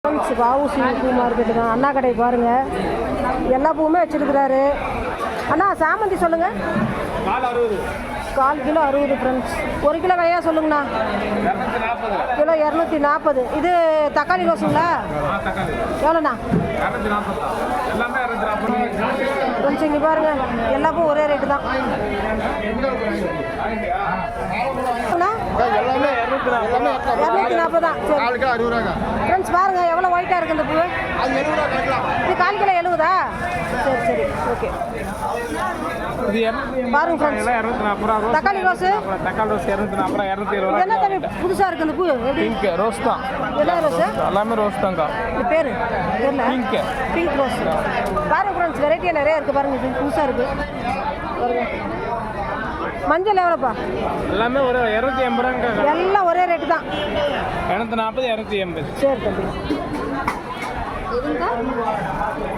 வாவுசி பூ மார்க்கெட்டு தான். அண்ணா கடை பாருங்கள், எல்லா பூவுமே வச்சுருக்கிறாரு. அண்ணா சாமந்தி சொல்லுங்கள். கால் கிலோ 60 ஃப்ரெண்ட்ஸ். 1 கிலோ கையா சொல்லுங்கண்ணா. கிலோ 240. இது தக்காளி ரோஸுங்களா? எவ்வளோண்ணா? ஃப்ரெண்ட்ஸ் இங்கே பாருங்கள், எல்லா பூ ஒரே ரேட்டு தான். எல்லாமே 240 தான். சரி ஃப்ரெண்ட்ஸ் பாருங்கள், எவ்வளோ ஒயிட்டாக இருக்குது இந்த பூ. இது கால் கிலோ 70. சரி சரி ஓகே. பாருங்க ஃப்ரெண்ட்ஸ், தக்காளி ரோஸ் 240, என்ன தம்பி புதுசாக இருக்குது இந்த பூ? பிங்க் ரோஸ் தான். என்ன ரோஸ்? எல்லாமே ரோஸ் தான்க்கா. இது பேர் தெரியல. பிங்க் ரோஸ் பாருங்க ஃப்ரெண்ட்ஸ், வெரைட்டியாக நிறைய இருக்குது பாருங்க. இது புதுசாக இருக்குது பாருங்க. மஞ்சள் எவ்வளோப்பா? எல்லாமே ஒரு 280 ரூபாங்க. எல்லாம் ஒரே ரேட்டு தான். 240 280. சரி தம்பி.